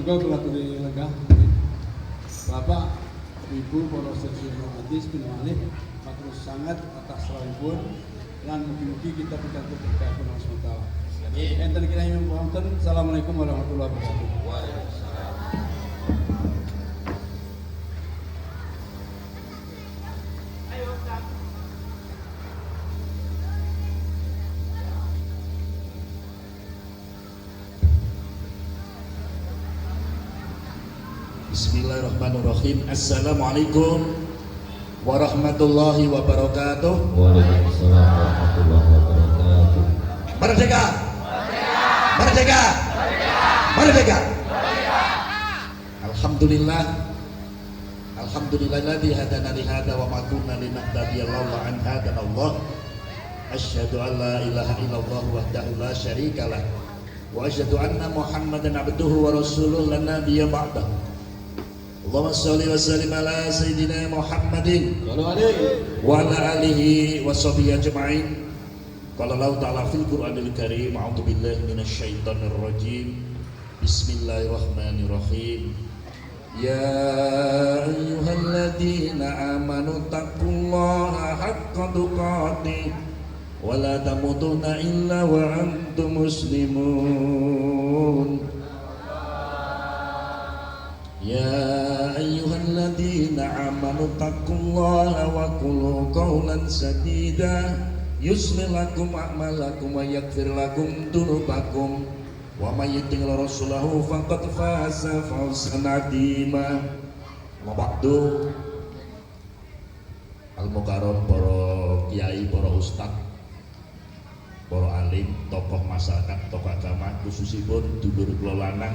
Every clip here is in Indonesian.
Monggo kula aturi lenggah. Bapak, Ibu, para sedherek hadis pinawalih matur sangat atas rawuhipun lan mugi-mugi kita pikantuk berkah Allah Subhanahu wa taala. Enten kiranya wonten. Assalamualaikum warahmatullahi wabarakatuh. Waalaikumsalam. Bismillahirrahmanirrahim. Assalamualaikum warahmatullahi wabarakatuh. Waalaikumsalam warahmatullahi wabarakatuh. Merdeka! Merdeka! Merdeka! Alhamdulillah. Alhamdulillahilladzi hadana li hadza wa ma kunna linahtadiya laula an hadana Allah. Asyhadu an la ilaha illallah wahdahu la syarikalah wa asyhadu anna Muhammadan abduhu wa rasuluhu la nabiyya ba'dahu. Allahumma sholli wa sallim ala sayyidina Muhammadin wa ala alihi wa sahbihi ajma'in. Qala Allah ta'ala fil Qur'anil Karim, a'udzu billahi minasy syaithanir rajim. Bismillahirrahmanirrahim. Ya ayyuhalladzina amanu taqullaha haqqa tuqatih wa la tamutunna illa wa antum muslimun. Ya ayyuhalladzina amanu taqullaha wa qulu qawlan sadida yuslih lakum a'malakum wa yaghfir lakum dzunubakum wa may yuti'ir rasulahu faqad faza fawzan 'azima. Wa ba'du. Al-mukarram para kiai, para ustad, para alim, tokoh masyarakat, tokoh agama, khususipun dulur kula lanang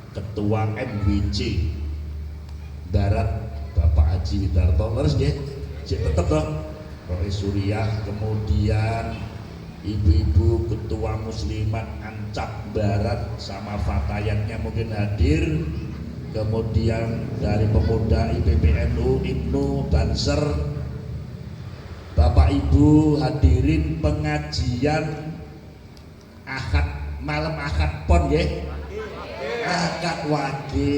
Ketua MWC Barat Bapak Haji Widarto, terus nggih, cek tetep dong. Roy Suriah, kemudian ibu-ibu Ketua Muslimat Ancak Barat sama fatayatnya mungkin hadir, kemudian dari pemuda IPPNU Ibnu Banser, Bapak Ibu hadirin pengajian Ahad, malam Ahad pon nggih. Akad wage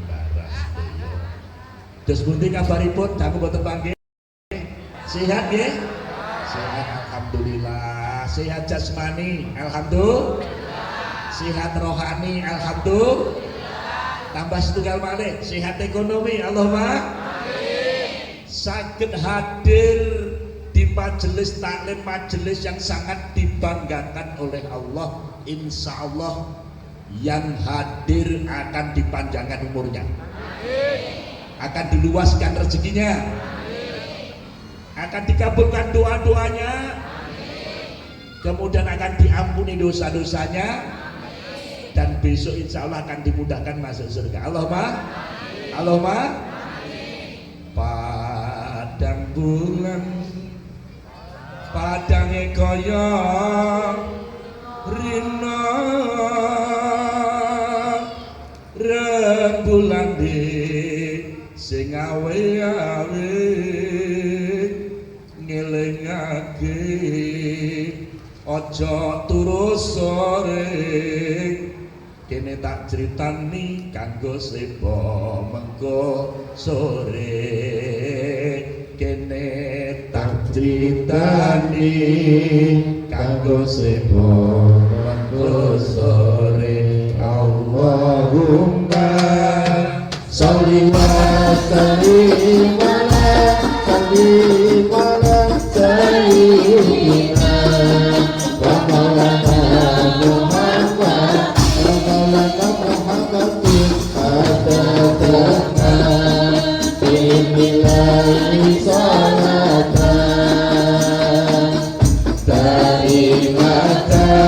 baras doyo. Terus pundi kabaripun? Aku boten panggih. Sehat nggih? Sehat alhamdulillah. Sehat jasmani alhamdulillah. Sehat rohani alhamdulillah. Tambah setunggal malih sehat ekonomi Allahumma amin. Saged hadir di majelis taklim, majelis yang sangat dibanggakan oleh Allah. Insyaallah yang hadir akan dipanjangkan umurnya, akan diluaskan rezekinya, akan dikabulkan doa-doanya, kemudian akan diampuni dosa-dosanya, dan besok insya Allah akan dimudahkan masuk surga. Allahumma padang bulan padange kaya rina rembulan di sing awe-awe ngelingake aja turu sore kene tak critani kanggo sepo mengko sore kene tak critani kanggo sepo mengko sore. Allahumma sholli wa sallim ala sayyidina wa maulana Muhammad wa maulana Muhammadin atatana billahi salatan tarimatan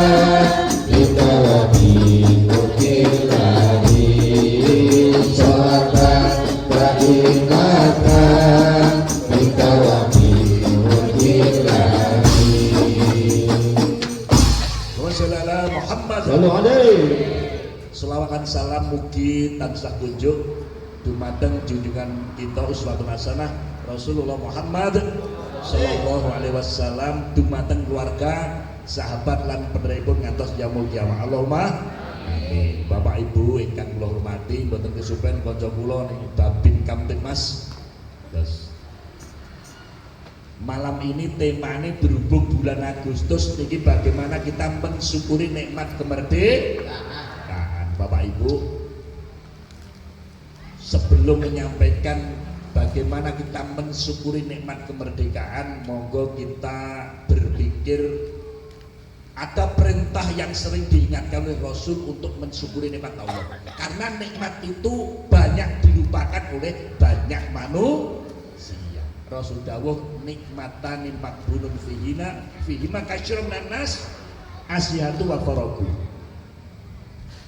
Selawakan salam mugi tansah kunjuk dumateng junjungan kita uswatun hasanah Rasulullah Muhammad sallallahu alaihi wasallam, dumateng keluarga, sahabat lan peneripun ngantos yaumul kiamah. Allahumma amin. Bapak Ibu ingkang kula mboten kesupen kanca kula niki Babin Kamtibmas. Terus malam ini temanya berhubung bulan Agustus niki bagaimana kita mensyukuri nikmat kemerdekaan. Bapak Ibu, sebelum menyampaikan bagaimana kita mensyukuri nikmat kemerdekaan, monggo kita berpikir ada perintah yang sering diingatkan oleh Rasul untuk mensyukuri nikmat Allah. Karena nikmat itu banyak dilupakan oleh banyak manusia. Rasul dawuh nikmatan makbunun fihima katsirun nanas asyhatu wa faragu.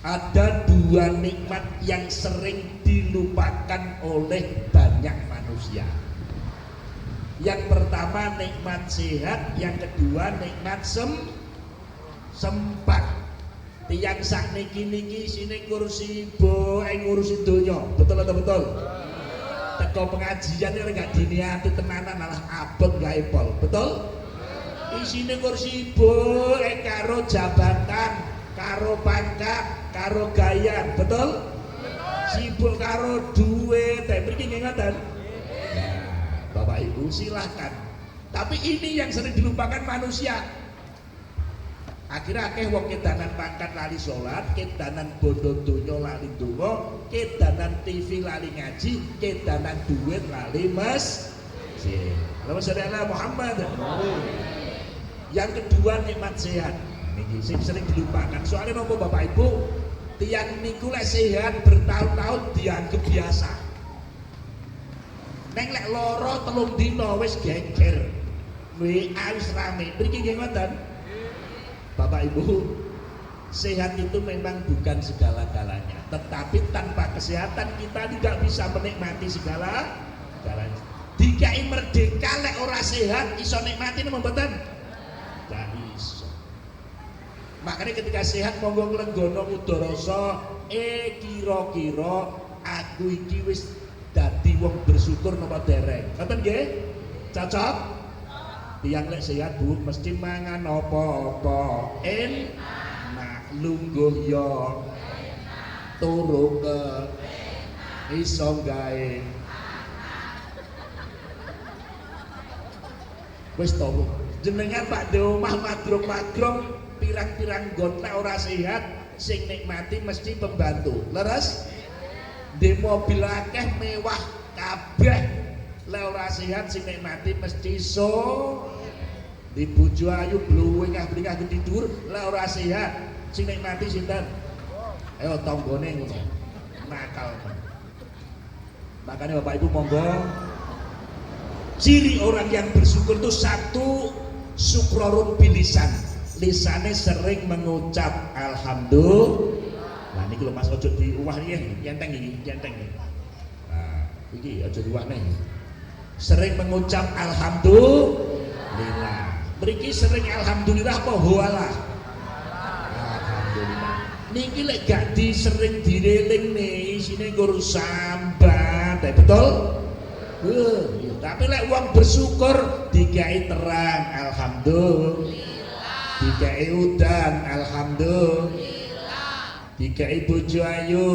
Ada dua nikmat yang sering dilupakan oleh banyak manusia. Yang pertama nikmat sehat, yang kedua nikmat sempat. Tiang sakniki niki sini kursi ngurusi donya, betul atau betul? Teko pengajian ini gak diniati tenanan malah abot gak epol, betul? Isine kursi karo jabatan, karo pangkat, karo gaya, betul? Sibuk karo duit, mriki nggih ngoten. Nah, Bapak Ibu silahkan. Tapi ini yang sering dilupakan manusia. Akhirnya akeh wong kedanan pangkat lali sholat, kedanan bondo donya lali donga, kedanan TV lali ngaji, kedanan duit lali masjid. Allahumma sholli ala Muhammad. Yang kedua nikmat sehat. Niki sering dilupakan. Soalnya nopo Bapak Ibu, tiang niku lek sehat bertahun-tahun dianggap biasa. Neng lek loro 3 dina wis geger. WA wis rame. Mriki nggih ngoten. Bapak Ibu, sehat itu memang bukan segala-galanya, tetapi tanpa kesehatan kita tidak bisa menikmati segala-galanya. Dikai merdeka lek ora sehat iso nikmati napa mboten? Gak iso. Makanya ketika sehat monggo nglenggana mudarasa, kira-kira aku iki wis dadi wong bersyukur napa dereng. Ngoten nggih? Cocok? Tiang lek sehat Bu mesti mangan apa-apa enak, lungguh yo turu ke iso gawe wis to jenengan Pak de omah madrong-madrong pirang-pirang gon lek ora sehat sing nikmati mesti pembantu leres di mobil akeh mewah kabeh lek ora sehat sing nikmati mesti di bojo ayu bluwingah-blingah tidur lek ora sehat sing nikmati sinten? Ayo tanggane ngono. Nakal. Makanya Bapak Ibu monggo ciri orang yang bersyukur itu satu syukrorun bilisan. Lisannya sering mengucap alhamdulillah. Nah niki lho Mas ojo diuwah iki, enteng iki, enteng iki. Nah, iki ojo diuwah nih. Sering mengucap alhamdulillah. Mriki sering alhamdulillah apa huwalah? Alhamdulillah. Niki lek gak sering direling nih, isine nggur sambat, betul? Tapi lek wong bersyukur dikai terang, alhamdulillah. Dikai udan, alhamdulillah. Dikai bojo ayu,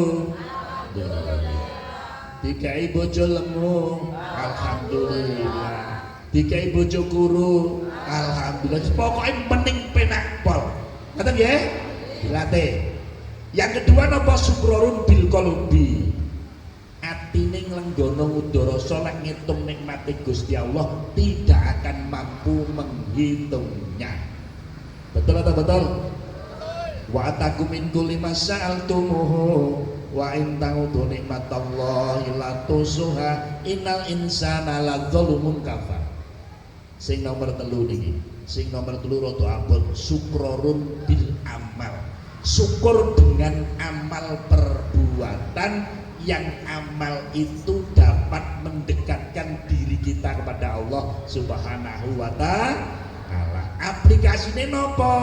dikai bojo lemu, alhamdulillah. Dikai bojo kuru, alhamdulillah. Pokoknya mending penak pol. Ngoten nggih? Dilatih. Yang kedua napa syukrorun bil qalbi. Atine nglenggana mudarasa lek ngitung nikmate Gusti Allah tidak akan mampu menghitungnya. Betul atau betul? Wa atakum min kulli masa'altumuhu wa in ta'udu nikmatallahi la tusuha innal insana ladzalumun kafar. Sing nomor 3 niki, sing nomor 3 rada abot syukrorun bil amal. Syukur dengan amal perbuatan yang amal itu dapat mendekatkan diri kita kepada Allah Subhanahu wa taala. Aplikasine nopo?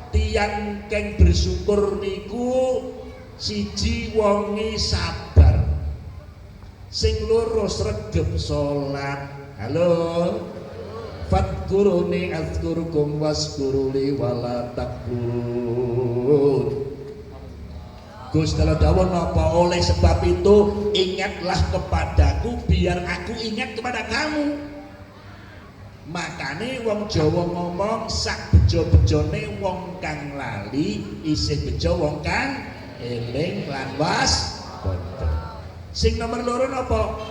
Tiang keng bersyukur niku siji wonge sabar. Sing loro sregep salat. Halo. Fadkuruni azkurukum waskuruli wala takfurun. Gus kalau dawuh napa oleh sebab itu ingatlah kepadaku biar aku ingat kepada kamu. Makane wong Jawa ngomong sak bejo-bejone wong kang lali isih bejo wong kang eling lan waspada. Sing nomor loro napa?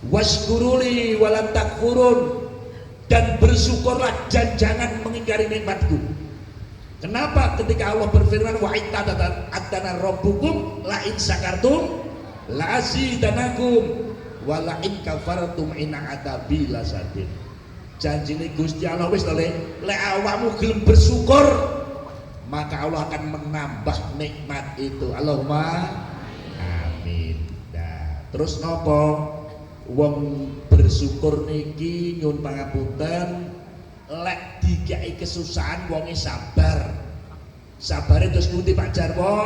Waskuruli walan takfurun, dan bersyukurlah dan jangan mengingkari nikmatku. Kenapa ketika Allah berfirman wa ittadana rabbukum la in syakartum la azidanakum wa la in kafartum inna adabi lasadid. Janjine Gusti Allah wis lek awakmu gelem bersyukur maka Allah akan menambah nikmat itu. Allahumma amin. Nah, terus nopo? Wong bersyukur niki nyuwun pangapunten lek dikai kesusahan wonge sabar. Sabare terus ngerti Pak Jarwo.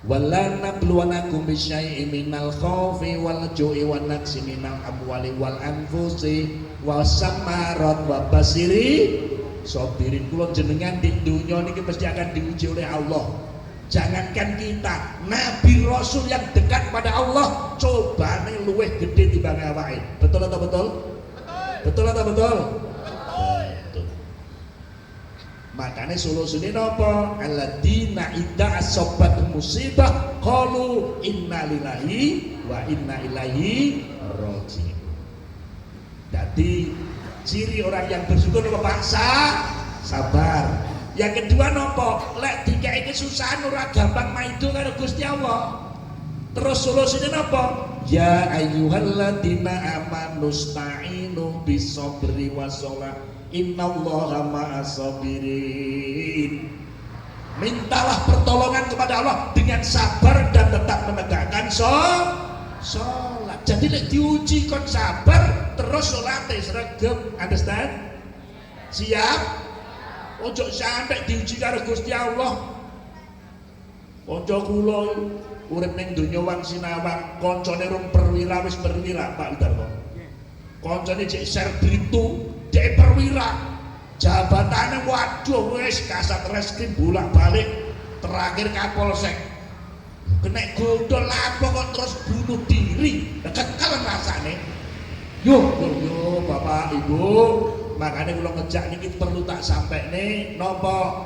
Wala nabluwanakum bisyai'in minal khaufi wal ju'i wan naqsi minal amwali wal anfusi wasamarat wa basiri sabirin. Kula jenengan di dunia niki pasti akan diuji oleh Allah. Jangankan kita, Nabi Rasul yang dekat pada Allah cobane luwih gede timbang awake. Betul atau betul? Betul atau betul? Betul. Makanya solusine napa? Alladzina idza asabat musibah qalu inna lillahi wa inna ilaihi raji'un. Jadi ciri orang yang bersyukur apa Pak? Sabar. Yang kedua nopo? Lek dikai kesusahan ora gampang maido karo Gusti Allah. Terus solusine nopo? Ya ayyuhalladzina amanu sta'inu bisabri wassalah innallaha ma'as sabirin. Mintalah pertolongan kepada Allah dengan sabar dan tetap menegakkan sholat. Jadi lek diuji kon sabar terus salate sregep. Understand? Siap? Ojo sampai diuji karo Gusti Allah. Kanca kula urip ning donya wang sinawang, kancane rung perwira wis perwira Pak Udarto. Kancane cek serbritu, cek perwira. Jabatane waduh wis kasat reskrim bolak-balik, terakhir Kapolsek. Kena godhol lapo kok terus bunuh diri. Kekalen rasane. Yo Bapak Ibu, makanya kalau ngejak ini perlu tak sampai nih nopo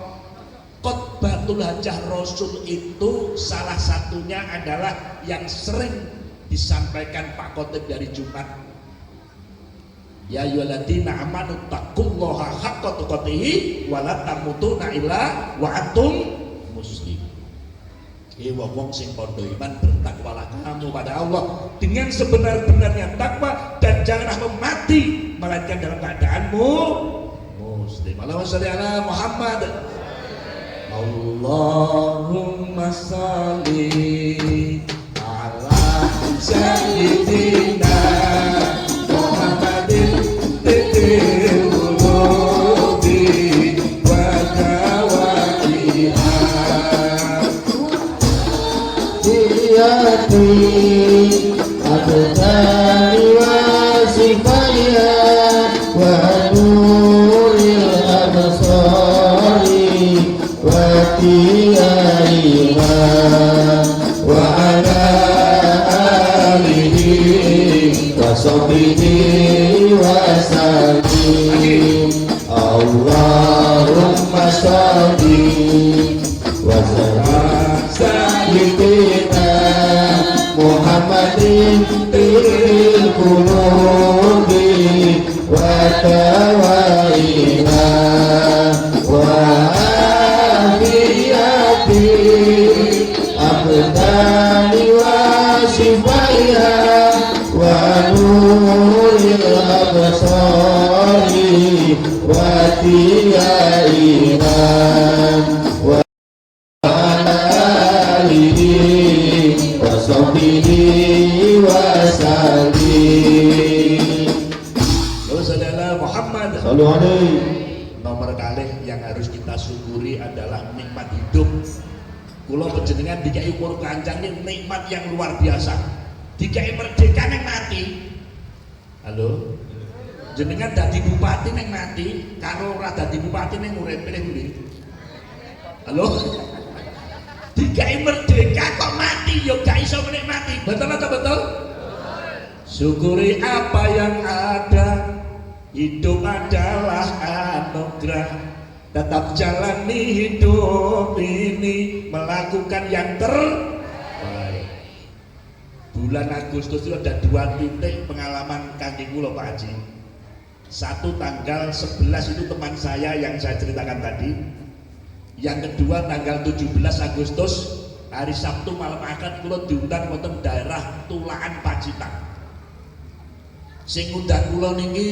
khotbatul hajah Rasul itu salah satunya adalah yang sering disampaikan Pak Khotib dari Jumat. Ya ayyuhalladzina amanu taqullaha haqqa tuqatih wa la tamutunna illa wa antum muslimun. Wong sing padha iman bertakwalah kamu pada Allah dengan sebenar-benarnya takwa dan janganlah mati melainkan dalam keadaanmu muslim. Allahumma sholli ala Muhammad. Allahumma sholli ala sayyidina Muhammadin titil qulubi wa dawaiha Diyati abdani wa sifaya wa nuril absari wa tiyaiha wa ala alihi wa sahbihi wa sallim. Allahumma sholli wa sallim sayyidina Muhammadin bil qulubi wa tawaiha wa afiyati abdani wa sifaiha wa nuril absari wa tiyaiha wa wasahbihi wasallim. Saudara Muhammad Sallu alaihi. nomor kalih yang harus kita syukuri adalah nikmat hidup. Kula panjenengan dikai ukur kancang ini nikmat yang luar biasa. Dikai merdeka neng mati. Halo. Jenengan dadi bupati neng mati, karo ora dadi bupati neng urip pilih. Halo. dikai merdeka kok mati yo gak iso menikmati. Betul atau betul? Syukuri apa yang ada. Hidup adalah anugerah. Tetap jalani hidup ini, melakukan yang terbaik. Bulan Agustus itu ada 2 titik pengalaman kaki kula Pak Haji. Satu tanggal 11 itu teman saya yang saya ceritakan tadi. Yang kedua tanggal 17 Agustus hari Sabtu malam akad kula diundang wonten daerah Tulaan Pacitan. Sing ngundang kula niki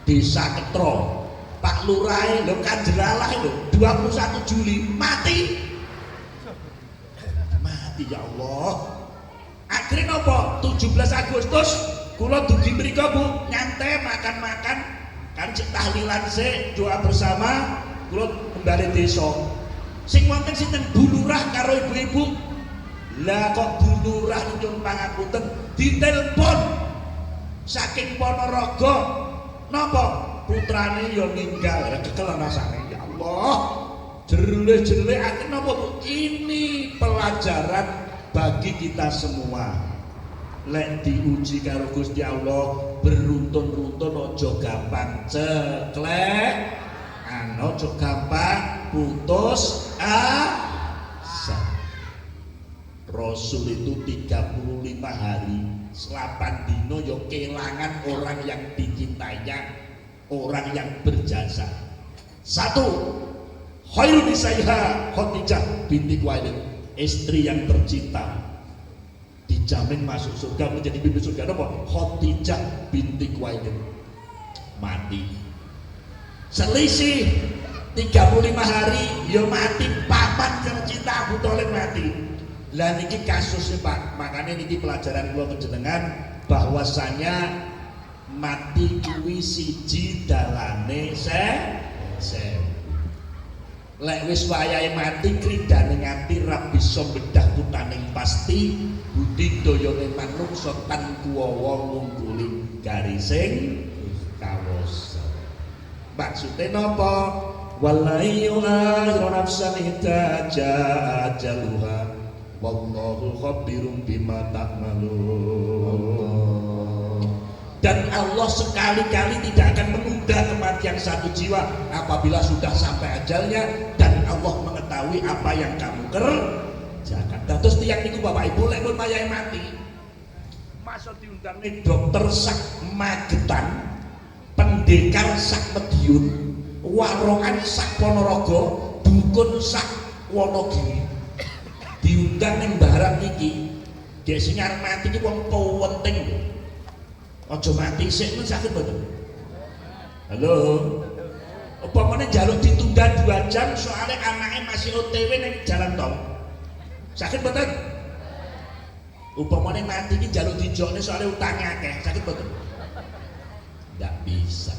Desa Ketro, Pak Lurah lho Kanjeralah lho 21 Juli mati ya Allah. Akhirnya nopo 17 Agustus kula dugi mriko Bu nyantai makan-makan kan cek tahlilan sik doa bersama kula kembali desa. Sing wonten sinten Bu Lurah karo ibu-ibu. Lah kok Bu Lurah nyuwun pangapunten ditelepon saking Ponorogo. Napa putrane yo ninggal kekelan rasane ya Allah. Jerleh-jerleh akhirnya napa Bu? Ini pelajaran bagi kita semua. Lek diuji karo Gusti Allah beruntun-runtun aja gampang ceklek, aja gampang putus asa. Rasul itu 35 hari 8 dino yo kelangan orang yang dicintainya, orang yang berjasa. Satu, khairun nisaiha Khadijah binti Khuwailid, istri yang tercinta, dijamin masuk surga, menjadi bibi surga. Apa? Khadijah binti Khuwailid mati. Selisih 35 hari yo mati, papan tercinta Abu Thalib mati. Lah niki kasusnya Pak, makanya niki pelajaran kula panjenengan bahwasanya mati kuwi siji dalane lek wis wayahe mati kridane nganti ra bisa bedah kutaning pasti budi dayane manungsa tan kuwawa ngungguli garising kawas. Maksude napa? Wallahi yu'akhiru nafsan idza jaa ajaluha wallahu khabirum bima ta'malun. Dan Allah sekali-kali tidak akan menunda kematian satu jiwa apabila sudah sampai ajalnya, dan Allah mengetahui apa yang kamu kerjakan. Terus tiang niku Bapak Ibu lek pun mayahe mati masa diundang nih dokter sak Magetan, pendekar sak Madiun, warongan sak Ponorogo, dukun sak Wonogiri, diundang ning barat iki. Dek sing arep mati iki wong penting. Aja mati sik men sakit mboten. Halo. Upamane njaluk ditunda 2 jam soalnya anaknya masih OTW ning jalan tol. Sakit mboten? Upamane mati iki njaluk dijokne soalnya utangnya akeh, sakit mboten? Enggak bisa.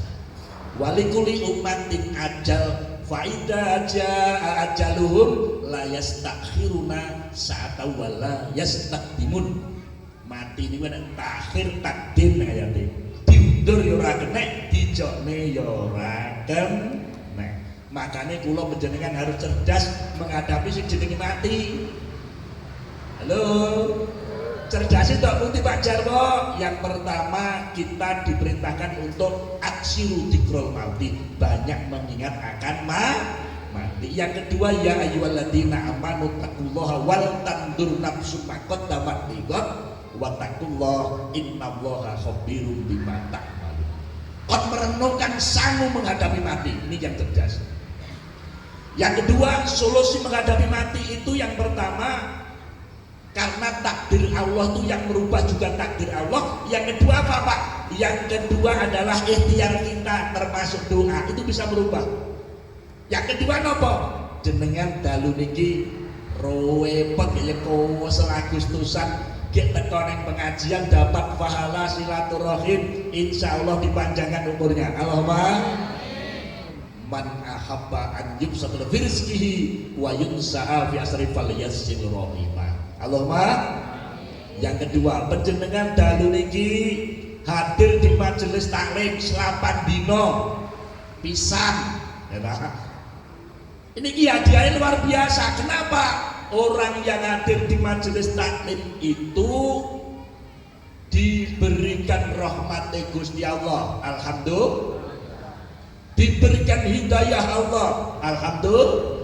Walikuli umatin ajal faida jaa ajaluhum la yastakhiruna sa'ata wala yastaqdimun. Mati niku nek takhir takdim ayate. Diundur ya ora kenek, dijokne ya ora kenek. Makane kula panjenengan harus cerdas menghadapi sing jenenge mati. Halo. Cerdas itu putih Pak Jarwo. Yang pertama kita diperintahkan untuk aksiru dzikrul mauti, banyak mengingat akan mati. Yang kedua ya ayyuhalladzina amanu taqullaha wal tandur nafsum ma qaddamat lighad wa taqullaha innallaha khabirum bima ta'malun. Kon merenungkan sanggup menghadapi mati, ini yang cerdas. Yang kedua, solusi menghadapi mati itu yang pertama karena takdir Allah itu yang merubah juga takdir Allah. Yang kedua apa Pak? Yang kedua adalah ikhtiar kita termasuk doa, itu bisa merubah. Yang kedua nopo? Jenengan dalu niki repot ya kowe Agustusan gek teko ning pengajian dapat pahala silaturahim, insyaallah dipanjangkan umurnya. Allahumma man ahabba an yubsatul fi rizqihi wa yunsa'a fi asri falyasil rahimah. Allahumma. Yang kedua, panjenengan dalu niki hadir di majelis taklim 8 dino pisan ya ta. Ini hadiahnya luar biasa. Kenapa? Orang yang hadir di majelis taklim itu diberikan rahmat Gusti Allah, alhamdulillah. Diberikan hidayah Allah, alhamdulillah.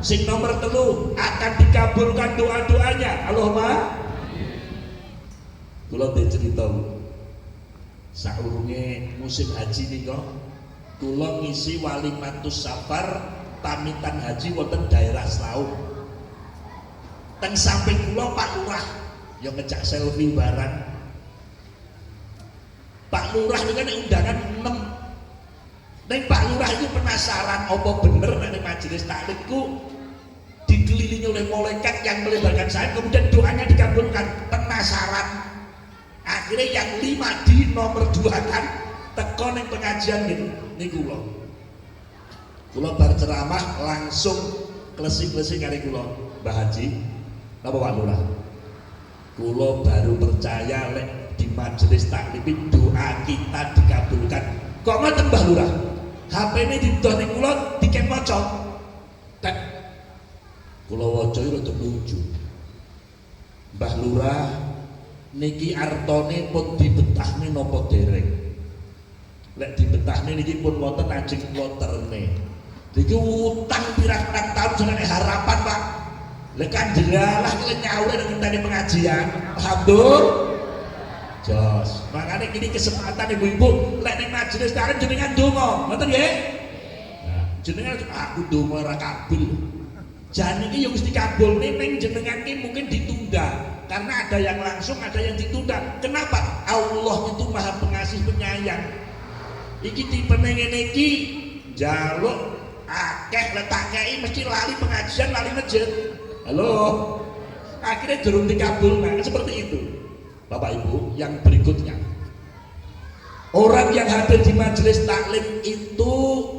Sing nomor 3 akan dikabulkan doa-doanya. Allahumma. Kula cerita saurunge musim haji nika, kula ngisi walimatus safar pamitan haji wonten daerah Slauk. Teng samping kula Pak Lurah yang ngejak selfie barang. Pak Lurah itu kan undangan 6. Neng Pak Lurah itu penasaran apa bener nek majelis taklimku dikelilingi oleh malaikat yang melebarkan sayap kemudian doanya dikabulkan. Penasaran. Akhirnya yang 5 di nomor 2 kan teko neng pengajian gitu. Niku kula bar ceramah langsung klesik-klesik kali kula, Mbah Haji. Napa Pak Lurah? Kula baru percaya lek di majelis taklim doa kita dikabulkan. Kok ngoten Mbah Lurah? HP ini didol ning kula diken maca. Tek kula waca iki rada lucu. Mbah Lurah niki artone pun dibetahne napa dereng? Lek dibetahne niki pun wonten ajeng kloterne. Niki utang pirang-pirang tahun jenenge harapan, Pak. Lek kanjelalah kene nyaure nek ngenteni pengajian. Alhamdulillah. Jos. Makane kini kesempatan ibu-ibu lek ning majelis taklim jenengan donga, ngoten nggih? Nah, jenengan aku donga ora kabul. Jan iki yo mesti kabulne ning jenengan ki mungkin ditunda. Karena ada yang langsung, ada yang ditunda. Kenapa? Allah itu Maha Pengasih Penyayang. Iki tipe ngene iki njaluk akeh letak kei mesti lali pengajian, lali masjid. Halo. Akhirnya durung dikabulkan seperti itu. Bapak Ibu, yang berikutnya. Orang yang hadir di majelis taklim itu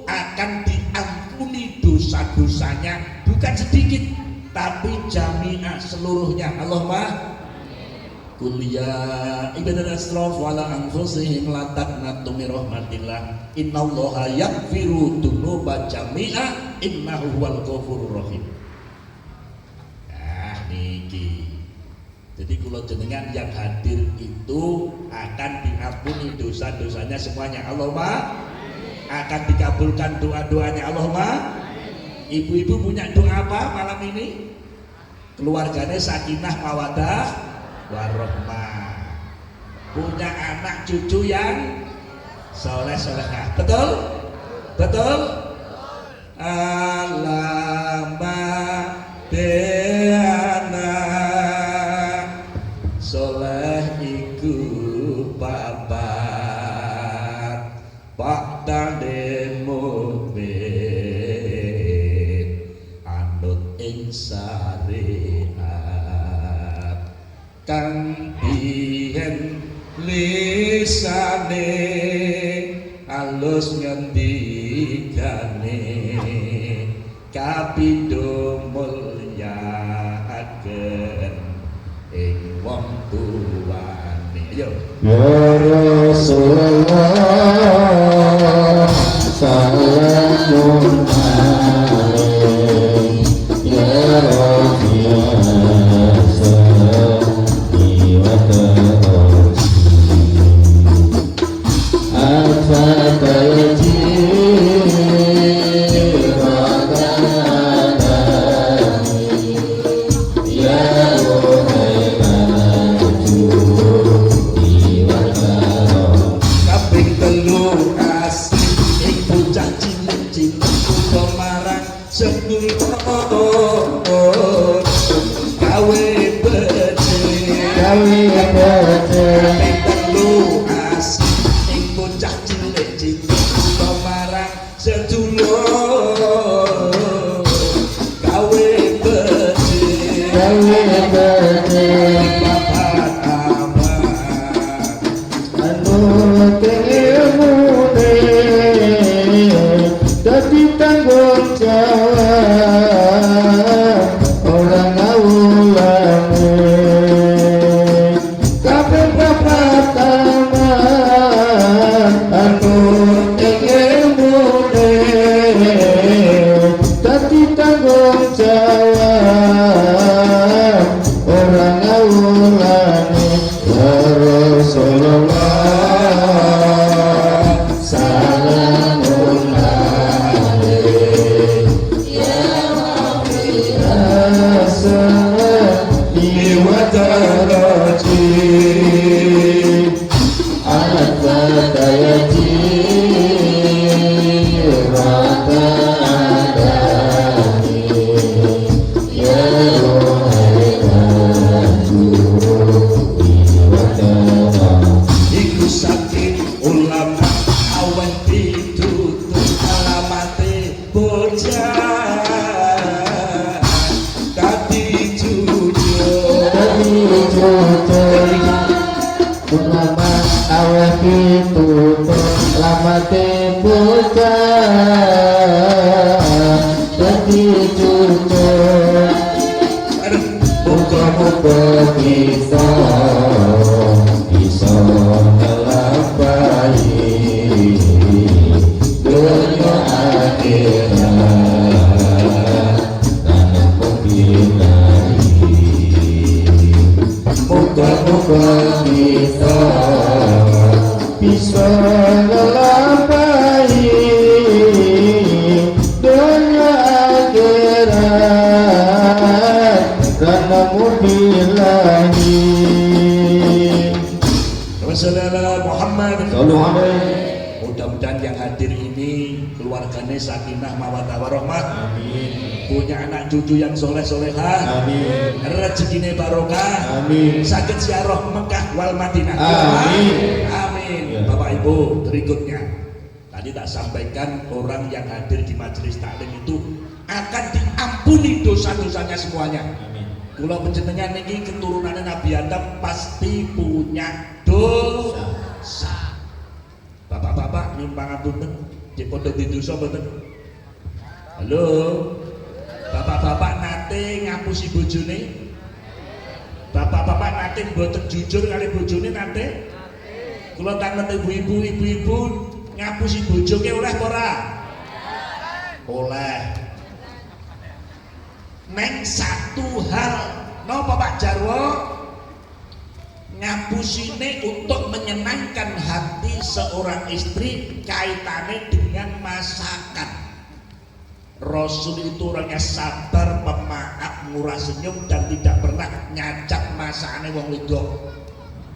akan diampuni dosa-dosanya bukan sedikit tapi jami'ah seluruhnya. Allahumma qul ya ibadana asraf wala anfusihim la taqnatu min rahmatillah innallaha yaghfiru dzunuba jami'a innahu huwal ghafurur rahim. Nah niki. Jadi kula jenengan yang hadir itu akan diampuni dosa-dosanya semuanya. Allahumma akan dikabulkan doa-doanya. Allahumma. Ibu-ibu punya doa apa malam ini? Keluarganya sakinah mawadah warahmah. Punya anak cucu yang soleh-solehah. Betul? Betul? Alama deana soleh iku papat pak tandem syariat kang biyen lisane alus ngendikane kapindo mulyakaken ing wong tuwane. Yo Ya Rasulullah salamun alaik ya Rasulullah salli wa tabaraki afakayati ditutup lama dibuka jadi cukup muka-muka kita bisa melampaui dunia akhirat tanah pembinai muka-muka kita bisa melampaui dunia akhirat karena mubilahi. Wassalamualaikum Muhammad. Sallallahu alaihi. Mudah-mudahan yang hadir ini keluarganya sakinah mawaddah warahmah. Amin. Punya anak cucu yang soleh-solehah. Amin. Rezekine barokah. Amin. Sakit ziarah Mekah wal Madinah. Amin. Amin. Ya. Bapak Ibu, berikutnya tadi tak sampaikan orang yang hadir di majelis taklim itu akan diampuni dosa-dosanya semuanya. Amin. Kula panjenengan niki keturunannya Nabi Adam pasti punya dosa. Bapak-bapak nyuwun pangapunten, cek padha didosa mboten? Halo. Bapak-bapak nate ngapusi bojone? Bapak-bapak nate mboten jujur kali bojone nate? Kula tangan ibu-ibu ngapusi bojoke oleh apa ora? Oleh. Neng satu hal, napa Pak Jarwo? Ngapusine untuk menyenangkan hati seorang istri kaitannya dengan masakan. Rasul itu orangnya sabar, pemaaf, murah senyum dan tidak pernah nyacat masakane wong wedok.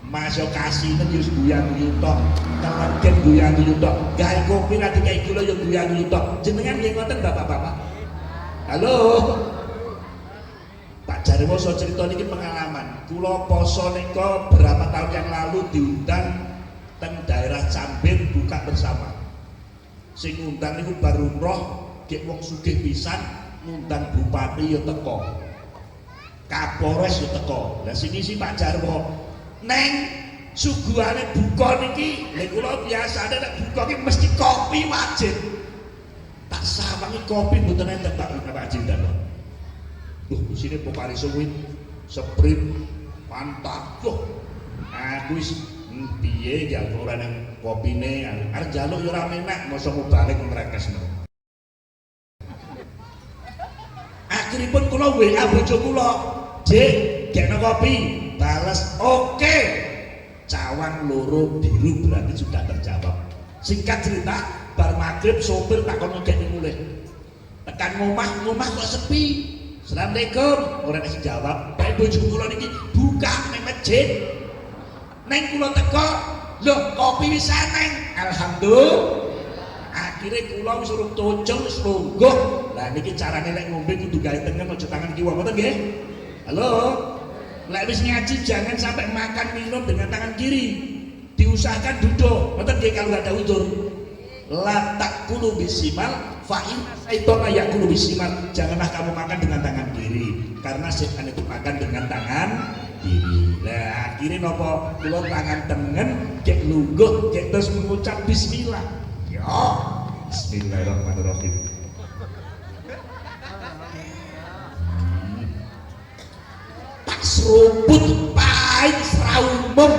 Masuk kasih itu yus guyang-guyu tok, telanjen guyang-guyu tok, gawe kopi ra dikai kula yo guyang-guyu tok. Jenengan nggih ngoten Bapak-bapak? Halo. Pak Jarwo so cerita niki pengalaman. Kula poso nika berapa tahun yang lalu diundang teng daerah Cambit buka bersama. Sing ngundang niku baru roh, gek wong sugih pisan, ngundang bupati ya teko. Kapolres ya teko. Lah sini si Pak Jarwo, neng suguhane buka niki, lha kula biasane nek buka ki mesti kopi wajib. Tak sawangi kopi mboten enten tak Pak Jindan. Di sini pokari sewit, sprint, mantap, aku wis piye ya ora nang kopine, arep njaluk yo ora enak, mosok mubalik mrekes no. Akhiripun kula WA bojo kula, "Dik, gekno kopi." Balas, "Oke." Cawang loro biru berarti sudah terjawab. Singkat cerita, bar magrib sopir takon ngekek mulih. Tekan ngomah kok sepi. Assalamualaikum, orang nasi jawab. Baik bojo kula niki buka nang masjid. Neng kula teko, lho kopi wis neng. Alhamdulillah. Akhire kula wis urung tocel wis lungguh. Lah niki carane lek ngombe kudu gawe tengen aja tangan kiwa, ngoten nggih? Halo. Lek wis ngaji jangan sampai makan minum dengan tangan kiri. Diusahakan duduk, ngoten nggih kalau enggak ada udzur. La takulu bisimal fa inna syaitana yakulu bisimal. Janganlah kamu makan dengan tangan kiri karena setan itu makan dengan tangan kiri. Lah akhirnya nopo kula tangan tengen cek lungguh cek terus mengucap bismillah. Ya bismillahirrahmanirrahim. Tak seruput pahit seraumum.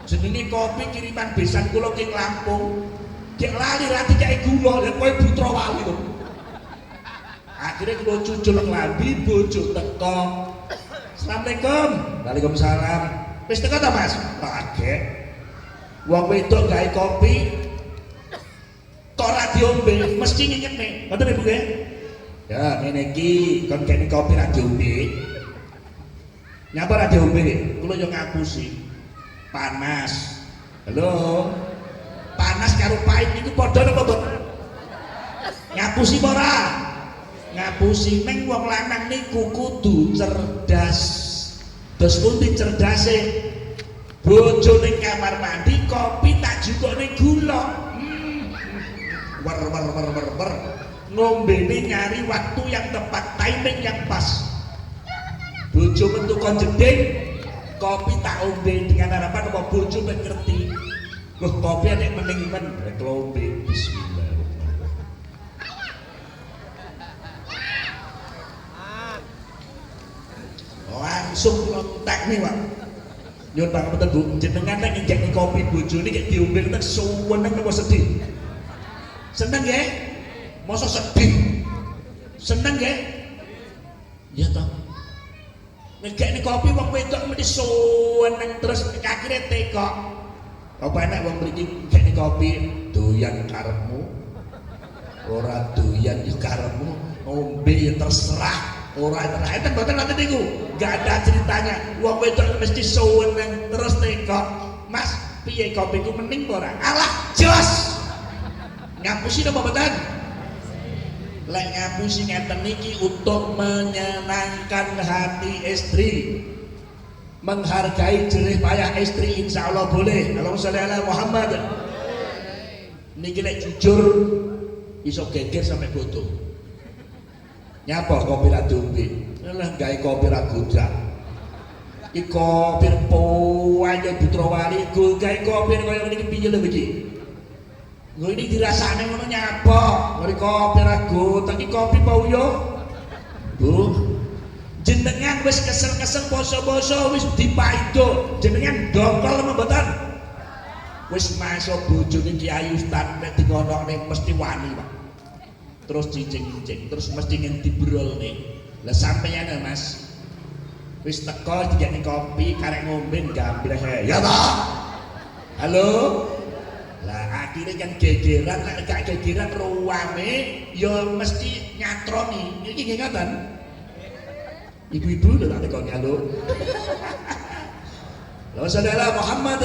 Jenenge kopi kiriman besan kula king Lampung. Cek lali rati kayak gula, dan kowe putra wali lho. Akhirnya kula cucul klambi, bojo teko. Assalamualaikum. Waalaikumsalam. Wis teko ta Mas? Kaget. Wong wedok gawe kopi, kok ora diombe, mesti ngingetne. Ngoten Ibu nggih? Ya, ngene iki kon kene kopi ra diombe. Nyapa ra diombe? Kula yo ngapusi. Panas. Halo. Panas karo pahit niku padha napa mboten? Ngapusi apa ora? Ngapusi. Ning wong lanang niku kudu cerdas. Terus pundi cerdase? Bojo ning kamar mandi kopi tak jukone gula. Wer. Ngombene nyari waktu yang tepat, timing yang pas. Bojo metu kon jeding, kopi tak ombe dengan harapan apa bojo ben ngerti. Loh kopi nek mending men klombe bismillahirrahmanirrahim. Langsung lontek nih Pak. Nyun pangapunten Bu, jenengan nek ngejekne kopi bojone nek diombe nek suweneng apa sedih? Seneng ya? Masa sedih? Seneng ya? Ya toh. Ngejekne kopi wong wedok mesti suweneng terus akhire tekok. Apa enak wong mriki ngejekne kopi doyan karepmu? Ora doyan ya karepmu, ngombe ya terserah. Ora enten mboten ngoten niku. Enggak ada ceritanya. Wong wedok mesti suweneng terus tekok. Mas, piye kopiku mending ora? Alah, jos. Ngapusi napa mboten? Lek ngapusi ngeten niki untuk menyenangkan hati istri. Menghargai jerih payah istri insyaallah boleh. Allahumma sholli ala Muhammad. Niki lek jujur iso geger sampai bodoh. Nyapa kopi ra diombe? Lah gawe kopi ra godak. Iki kopi powae Putrawali go gawe kopi kaya ngene iki piye lho iki? Lho ini dirasane ngono nyapa? Ngori kopi ra godak iki kopi mau yo. Bu, jenengan wis kesel-kesel poso-poso wis dipaido. Jenengan dongkol apa mboten? Wis masuk bojone Kiai Ustaz nek dingonokne mesti wani, Pak. Terus cincing-cincing, terus mesti ngenti brol nih. Lah sampeyan Mas. Wis teko dikene kopi karek ngombe gambreh. Ya toh? Halo? Lah akhirnya kan gegeran, nek gak gegeran ruame ya mesti nyatroni. Iki nggih ngoten. Ibu-ibu lho tak tekoki halo. Lha saudara Muhammad.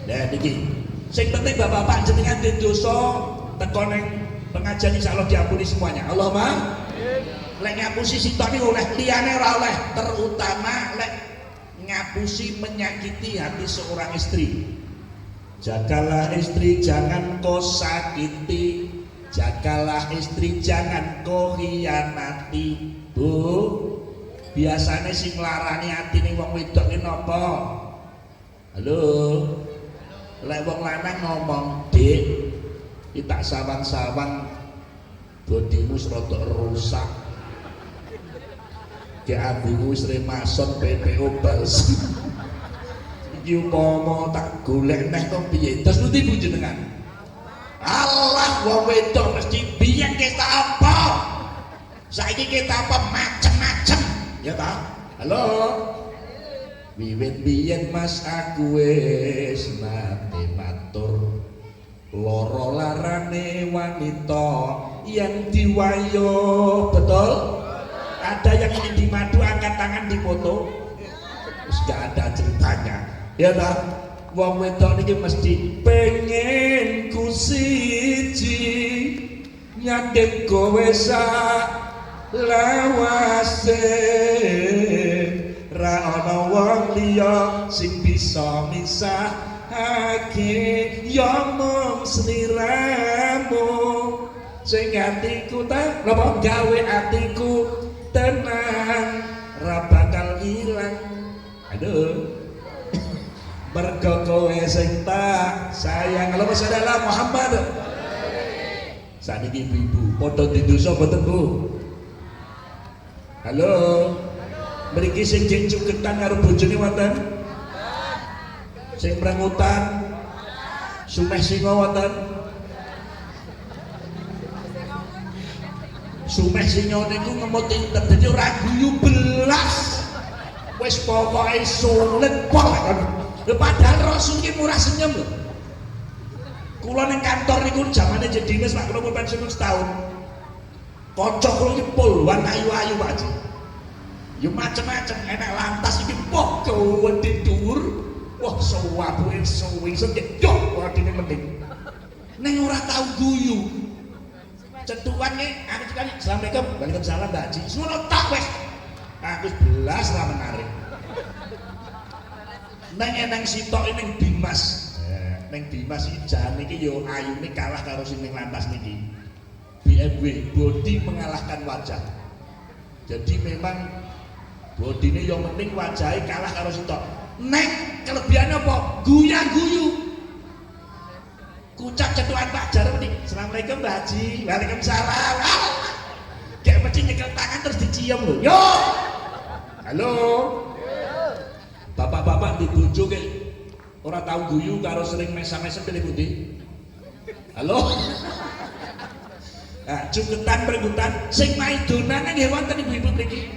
Lah niki. Sing penting bapak-bapak jenengan den dosa teko ning pengajian insyaallah diampuni semuanya. Allahumma lek ngapusi sitok niku oleh, liyane ora oleh, terutama lek ngapusi menyakiti hati seorang istri. Jagalah istri jangan kau sakiti, jagalah istri jangan kau hianati. Bu, biasane sing nglarani atine wong wedok ki napa? Halo. Lek wong lanang ngomong, "Dik, tak sawang-sawang bodimu rada rusak. Ki ambimu wis remason PPO bals. Iki umpama tak golek neh kok piye?" Terus nuti Bu jenengan? Allah, wong wedok mesti biyen kita apa? Saiki kita apa macem-macem, ya ta? Halo. Wiwit biyen Mas aku wis nate matur loro larane wanita yang diwayo, betul? Ada yang ingin dimadu angkat tangan di foto. Terus gak ada ceritanya, ya tak? Wong wedok niki mesti pengen ku siji nyandek kowe sak lawase, ra ana wong liya sing bisa misahake ya mung sliramu. Sing atiku ta napa gawe atiku tenang ra bakal ilang. Aduh. Mergo kowe sing tak sayang. Allahumma sholli ala Muhammad. Saniki ibu-ibu padha didosa mboten Bu? Halo. Mriki sing jek cuketan karo bojone wonten? Sing prangutan sumeh singa wonten? Sumeh singa niku ngemut inten dadi ora guyu belas. Wis pokoke sulit banget. Lho padahal Rasul ki murah senyum lho. Kula ning kantor niku jamane jadi dinas Pak, kula pun pensiun setahun. Kanca kula iki puluhan ayu-ayu Pak Haji. Yo macem-macem enak lantas iki pok gede dhuwur. Wah sawabuke suwi sedek yo wadine mending. Ning ora tau guyu. Cetukan nih, aku sekali Assalamualaikum, waalaikumsalam Mbak Haji. Semua tak wes. Aku belas lah menarik. Neng eneng sitok neng Dimas, neng Dimas ijan niki yo ayune kalah karo sing ning lantas niki. BMW body mengalahkan wajah. Jadi memang bodine yo mending wajahe kalah karo sitok. Neng kelebihannya apa? Guyang-guyu. Kucak cetukan Pak Jarwo nih. Assalamualaikum Mbak Haji. Waalaikumsalam. Kayak mesti nyekel tangan terus dicium lho. Yo. Halo. Bapak-bapak di bojo ke ora tau guyu karo sering mesa-mesa pilih pundi. Halo. Nah, cuketan perebutan sing maidonan nggih wonten ibu-ibu mriki.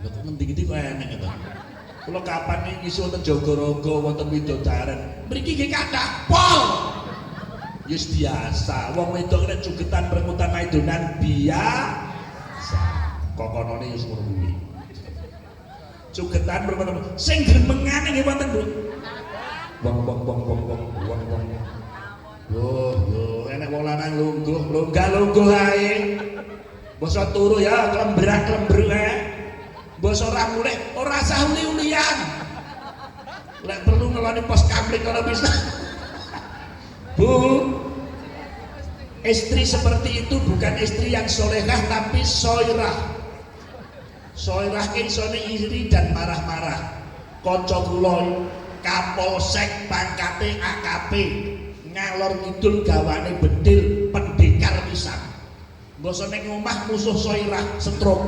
Lho kok ngendi-ngendi kok enek to. Kula kapan iki iso wonten Jogorogo wonten Widodaren. Mriki nggih kathah pol. Wis biasa, wong wedok nek cuketan perebutan maidonan biasa. Kokonone wis ngono kuwi. Cuketan perebutan sing gremengan nggih wonten, Bu. Wong. Yo, enek wong lanang lungguh ae. Basa turu ya klembrak-klembruk ae. Basa ora mulih, ora sah uli-ulian. Lek perlu ngeloni pos kamling kalau bisa. Bu, istri seperti itu bukan istri yang solehah tapi soirah. Soirah ke isone iri dan marah-marah. Kanca kula Kapolsek pangkate AKP ngalor ngidul gawane bedil pendekar pisan. Basa ning omah musuh soirah stroke.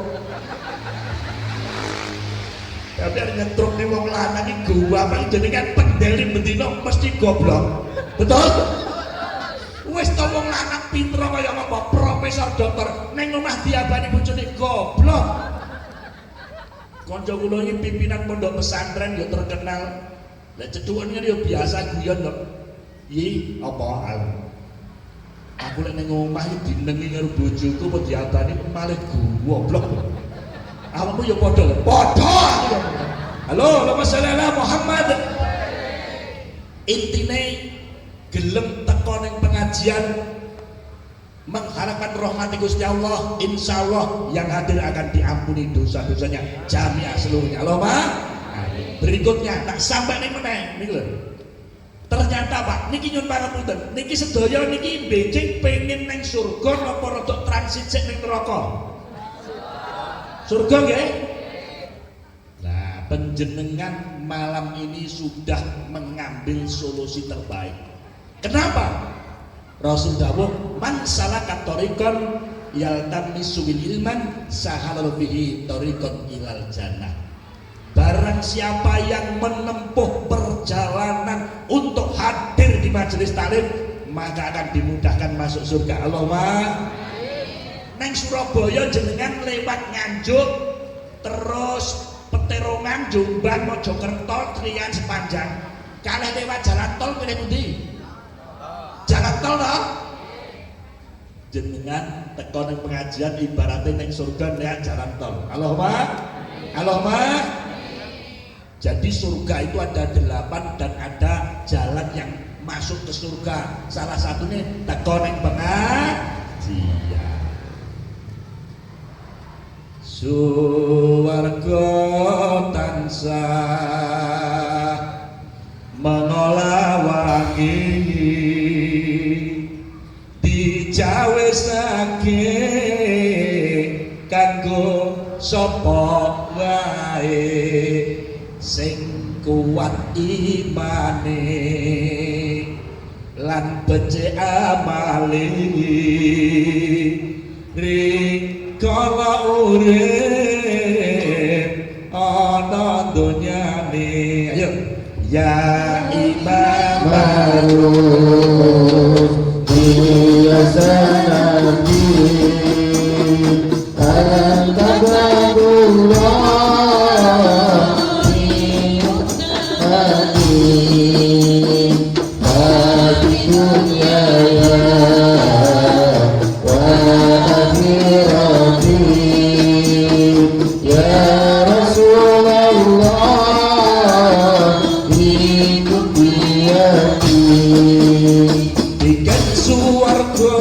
Tapi nyetruk ning wong lanang iki gua apa jenengan pendeli bendina mesti goblok. Betul? Wis to wong lanang pinter kaya apa profesor dokter ning omah diabani bojone goblok. Kanca kula iki pimpinan pondok pesantren ya terkenal. Lah cedhuken ya biasa guyon kok. Yi, apa hal? Aku lek ning omah iki dinengi karo bojoku apa diabani malih goblok. Awakmu ya padha. Padha. Halo, Allahumma sholli ala Muhammad. Intine gelem teko ning pengajian mengharapkan rahmat Gusti Allah, insyaallah yang hadir akan diampuni dosa-dosanya jamiah seluruhnya. Allahumma. Berikutnya tak sampai ning meneh niki lho. Ternyata Pak, niki nyun pangapunten, niki sedaya niki becik pengen neng surga napa rada transit sik ning neraka? Surga nggih? Nah, panjenengan malam ini sudah mengambil solusi terbaik. Kenapa? Rasul dawuh, "Man salaka thariqan yaltamisu bil ilman sahala bihi thariqan ilal jannah." Barang siapa yang menempuh perjalanan untuk hadir di majelis taklim, maka akan dimudahkan masuk surga. Allahumma. Neng Surabaya jenengan lewat Nganjuk, terus Peterongan, Jombang, Mojokerto, Trian sepanjang. Kalih lewat jalan tol pilih pundi? Jalan tol toh? Jenengan teko ning pengajian ibaratnya neng surga lewat jalan tol. Allahumma. Jadi surga itu ada 8 dan ada jalan yang masuk ke surga. Salah satunya teko ning pengajian. Suwarga tansah mengolah wangi dijawesake kanggo sapa wae sing kuat imane lan becik amale rikala urip ana donyane. Ayo ya imam Maruf biasa nabi al-tababullah hadi dunya wa akhirati ya Rasulullah ikuti bikin suwarga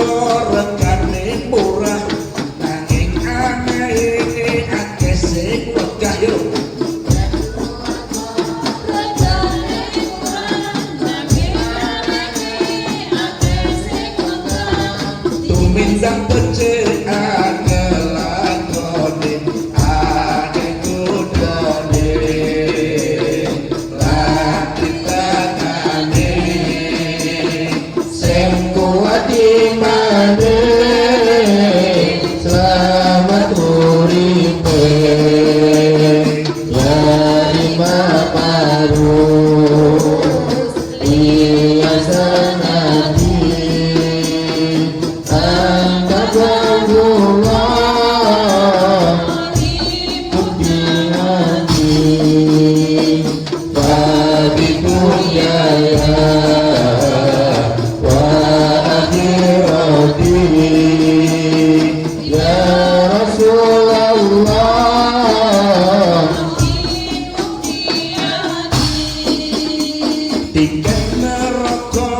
tiket neraka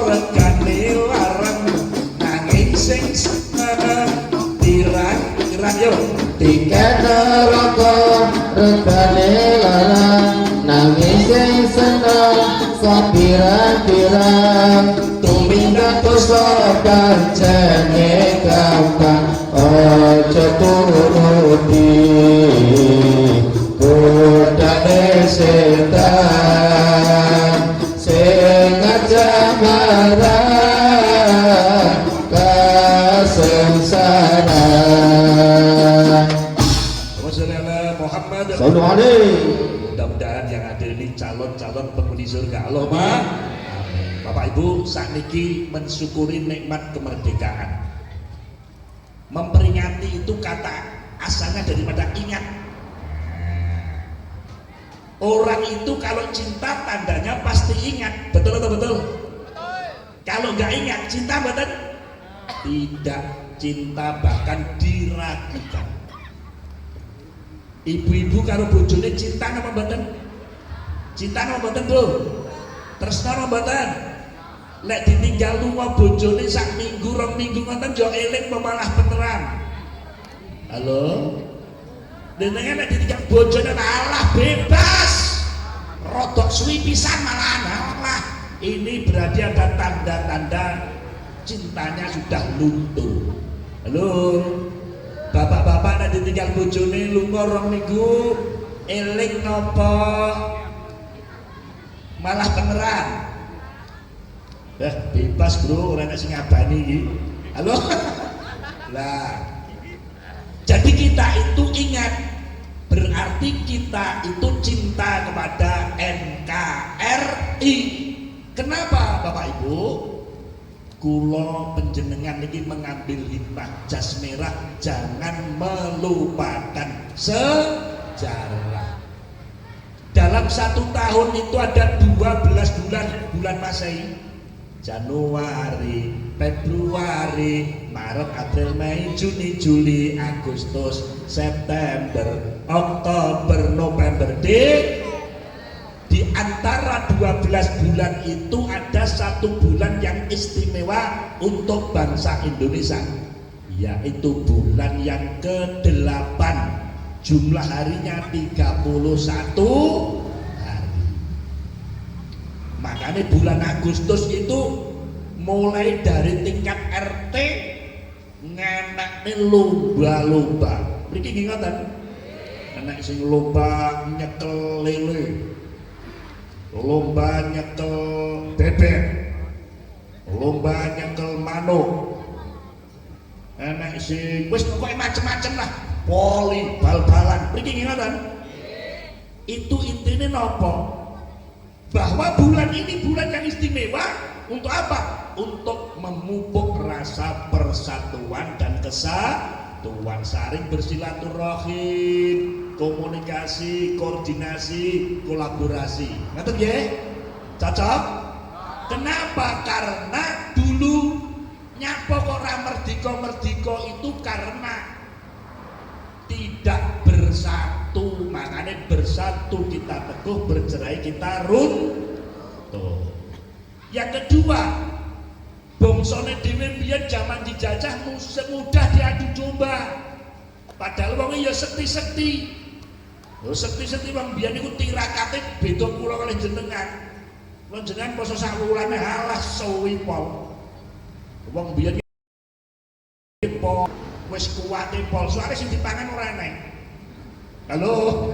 regane larang nanging sing seneng pirang-pirang yo tiket neraka regane larang nanging sing seneng sapirang-pirang tumindak dosa kancane gampang aja turuti godane setan sing ngajak marang kesengsaraan. Muhammad Sallallahu alaihi. mudah-mudahan yang ada ini calon-calon penghuni surga Allahumma amin. Bapak Ibu sakniki mensyukuri nikmat kemerdekaan, memperingati itu kata asalnya daripada ingat. Orang itu kalau cinta tandanya pasti ingat, betul atau betul? Kalau nggak ingat cinta betul? Tidak, cinta bahkan diragukan. Ibu-ibu karo bojone cinta napa mboten? Cinta napa mboten, Bu? Tresna napa mboten? Lek ditinggal lunga bojone sak minggu, rong minggu ngoten yo eling malah beneran. Halo? Denenge lek ditinggal bojone malah bebas. Rodok suwi pisan malahan. Allah, ini berarti ada tanda-tanda cintanya sudah luntur. Halo? Bapak-bapak nek ditinggal bojone lunga rong minggu eling napa malah beneran. Bebas bro, ora nek sing ngabani iki. Halo. Lah. Jadi kita itu ingat, berarti kita itu cinta kepada NKRI. Kenapa Bapak Ibu? Kula penjenengan ini mengambil hikmah jas merah, jangan melupakan sejarah. Dalam 1 tahun itu ada 12 bulan Masehi. Januari, Februari, Maret, April, Mei, Juni, Juli, Agustus, September, Oktober, November, di antara 12 bulan itu ada 1 bulan yang istimewa untuk bangsa Indonesia, yaitu bulan yang ke-8, jumlah harinya 31 hari. Makanya bulan Agustus itu mulai dari tingkat RT ngenekne lomba-lomba. Mriki ngoten. Enek sing lomba nyekel lele, lomba nyekel bebek, lomba nyekel manuk, enek sing wis pokoke macem-macem lah, poli bal-balan. Mriki ngoten. Itu intinya nopo? Bahwa bulan ini bulan yang istimewa untuk apa? Untuk memupuk rasa persatuan dan kesatuan, saling bersilaturahim, komunikasi, koordinasi, kolaborasi. Ngerti nggih? Cocok? Kenapa? Karena dulu nyapa kok ora merdeka itu karena tidak bersatu. Makanya bersatu kita teguh, bercerai kita runtuh. Yang kedua, bongsone dhewe biyen zaman dijajah mudah diadu domba. Padahal wong ya sekti-sekti. Lho sekti-sekti wong biyen niku tirakate beda kula kalih jenengan. Kula jenengan poso sak wulane halah suwi pol. Wong biyen pol wis kuwate pol, soalé sing dipangan ora eneng. Halo.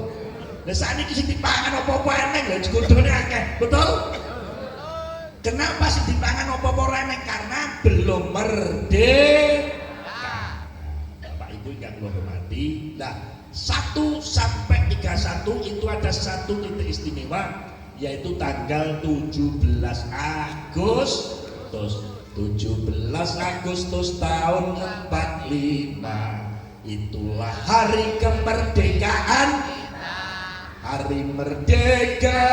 Lah sakniki sing dipangan apa-apa eneng, lha jegondone akeh. Betul? Kenapa sih dipangan apa-apa ora eneng? Karena belum merdeka. Bapak Ibu yang kula hormati, nah 1 sampai 31 itu ada 1 titik istimewa, yaitu tanggal 17 Agustus. 17 Agustus tahun 45, itulah hari kemerdekaan, hari merdeka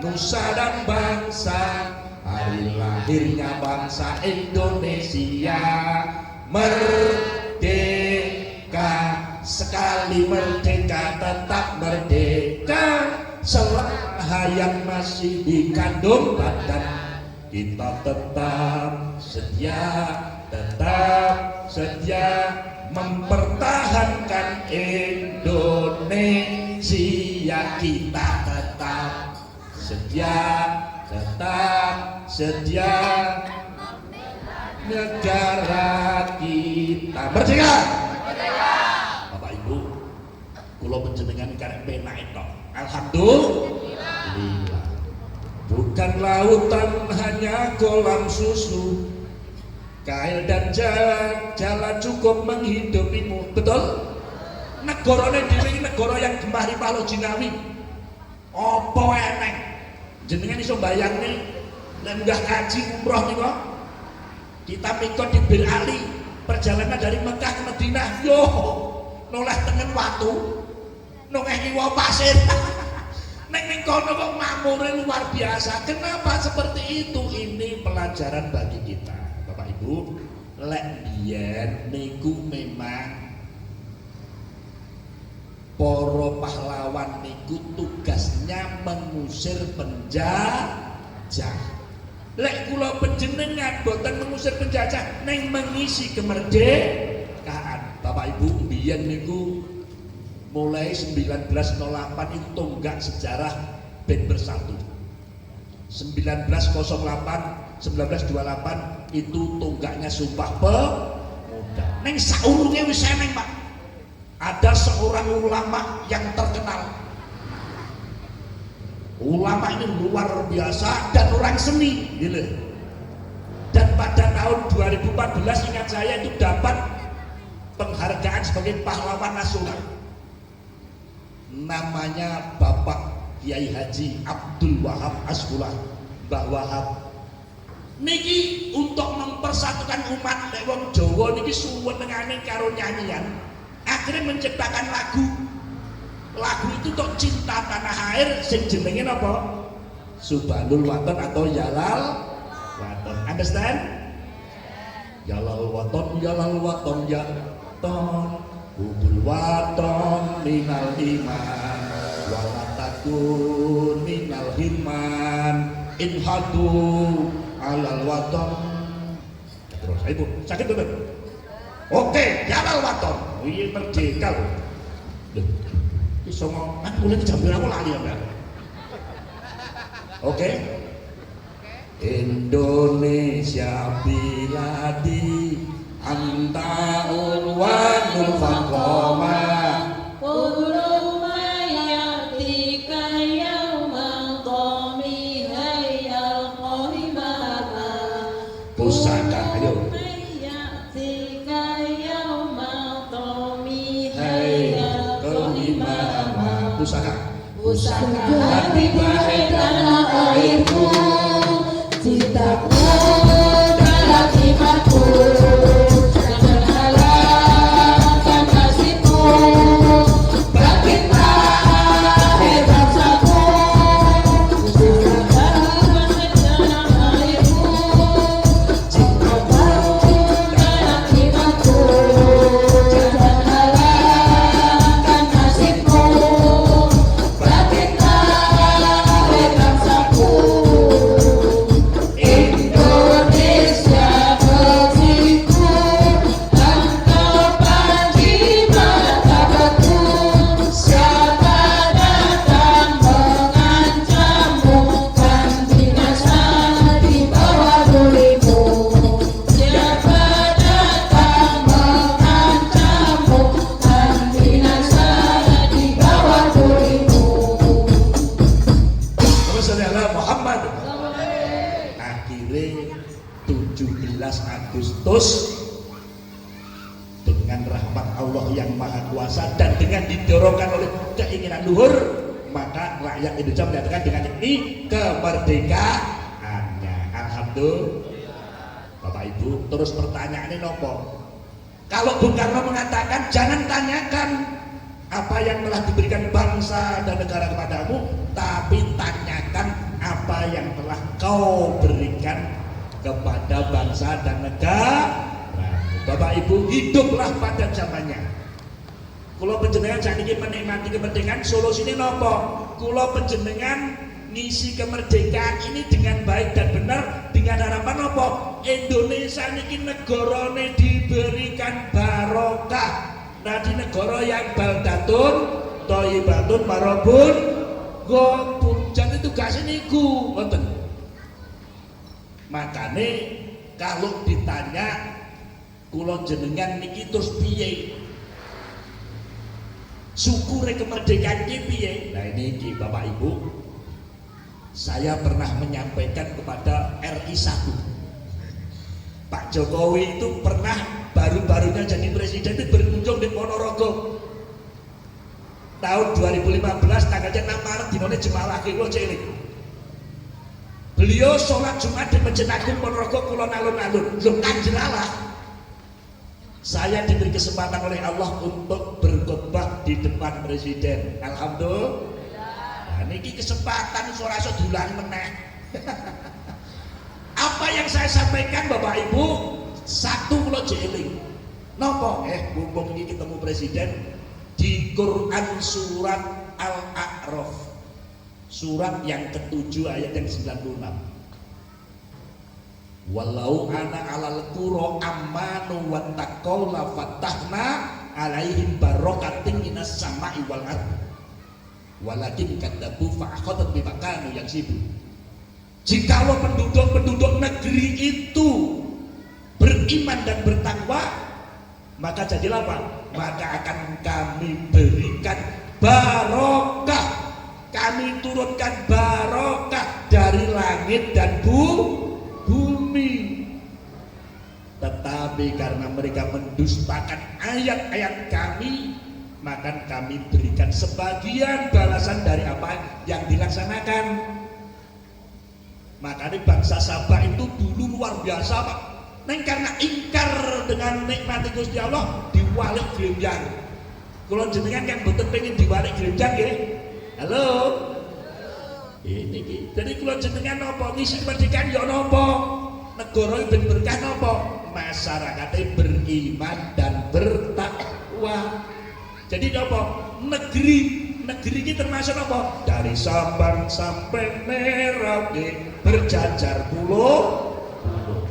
nusa dan bangsa, hari lahirnya bangsa Indonesia. Merdeka, sekali merdeka tetap merdeka, selama yang masih dikandung badan, kita tetap setia mempertahankan Indonesia. Kita tetap setia negara kita merdeka. Bapak Ibu, kula panjenengan karek penak itu. Alhamdulillah. Bukan lautan hanya kolam susu, kail dan jalan cukup menghidupimu. Betul? Negarane dhewe iki negara yang gembah ripalo jinawi. Apa eneng? Jenengan iso bayangne nek munggah kaji umroh nika. Kita mikot di Bir Ali, perjalanan dari Mekah ke Madinah. Yo, noleh tengen watu, noleh kiwa pasir. Nek ning kono kok makmure luar biasa. Kenapa seperti itu? Ini pelajaran bagi kita. Bapak Ibu, lek biyen niku memang para pahlawan niku tugasnya mengusir penjajah. Lek kula panjenengan boten mengusir penjajah, neng mengisi kemerdekaan. Bapak Ibu, biyen niku mulai 1908 itu tonggak sejarah band bersatu. 1908, 1928 itu tonggaknya Sumpah Pemuda. Neng saurunge wis eneng, Pak. Ada seorang ulama yang terkenal. Ulama ini luar biasa dan orang seni, gitu. Dan pada tahun 2014 ingat saya itu dapat penghargaan sebagai pahlawan nasional. Namanya Bapak Kiai Haji Abdul Wahab Asfullah, Mbah Wahab. Niki untuk mempersatukan umat wong Jawa niki suwenengane karo nyanyian, akhirnya menciptakan lagu. Lagu itu untuk cinta tanah air sing jenenge napa? Subhanul Waton atau Yalal Waton. Understand? Yalal Waton, Yalal Waton, ya ton. Hubul waton minal iman, walatakun minal himan, inhadu alal waton. Terus, Ibu, sakit betul? Oke, Yalal Waton. Ini merdeka loh. Iso ngomong, mulai dijambil aku lali ya, Mbak. Oke. Indonesia biladi anta ulwanul faqoma Quluma yatika yawma qami hayal qahimama pusaka. Ayo yatika yawma qami hayal hayal qahimama pusaka. Pusaka hati bahai tanah airku, cintaku dalam imanku, jangan halangkan nasibku, bangkitlah hai bangsaku. Pusaka bahai tanah airku, cintaku dalam imanku, jangan halangkan nasibku. Akhirnya 17 Agustus dengan rahmat Allah yang Maha Kuasa dan dengan didorongkan oleh keinginan luhur, maka rakyat Indonesia menyatakan dengan ini kemerdekaannya. Alhamdulillah. Bapak Ibu, terus pertanyaannya nopo? Kalau Bung Karno mengatakan jangan tanyakan apa yang telah diberikan bangsa dan negara kepadamu, tapi tanyakan apa yang telah kau berikan kepada bangsa dan negara. Bapak Ibu, hiduplah pada zamannya. Kula panjenengan sakniki menikmati kemerdekaan, solusine napa? Kula panjenengan ngisi kemerdekaan ini dengan baik dan benar dengan harapan apa? Indonesia niki negarane diberikan barokah. Nah di negara yang baldatun thayyibatun marabun ghafur. Jadi tugas niku ngoten. Makane kalau ditanya kula jenengan niki terus piye? Syukure kemerdekaan iki piye? Nah ini Bapak Ibu, saya pernah menyampaikan kepada RI 1. Pak Jokowi itu pernah baru-barunya jadi presiden itu berkunjung di Ponorogo. Tahun 2015 tanggalnya 6 Maret dinone Jemaah kula cilik. Beliau sholat Jumat di Masjid Agung Ponorogo kula alun-alun. Lho kanjelalah. Saya diberi kesempatan oleh Allah untuk berkhotbah di depan presiden. Alhamdulillah. Nah, niki kesempatan ora iso dulang meneh. Apa yang saya sampaikan Bapak Ibu, satu kula jeling. Napa? Mumpung ini ketemu presiden di Quran surat Al-A'raf. Surat yang ke-7 ayat yang 96. Walau ana alal qura amanu wattaqau la fatahna alaihim barakatin minas sama'i wal ardh walakin kadzabu fa akhadhat bima kanu yaksibun. Jikalau penduduk negeri itu beriman dan bertakwa, maka jadilah apa? Maka akan kami berikan barokah, kami turunkan barokah dari langit dan bumi. Tetapi karena mereka mendustakan ayat-ayat kami, maka kami berikan sebagian balasan dari apa yang dilaksanakan. Makanya bangsa Sabah itu dulu luar biasa Pak. Neng karena ingkar dengan nikmat Gusti Allah diwalik grenjang. Kalau jenengan kan betul pengen diwalik grenjang ya. Halo. Ini jadi kalau jenengan nopo ngisi kemerdekaan ya nopo. Negara ben berkah nopo. Masyarakatnya beriman dan bertakwa. Jadi nopo negeri ini termasuk apa? Dari Sabang sampai Merauke berjajar pulau,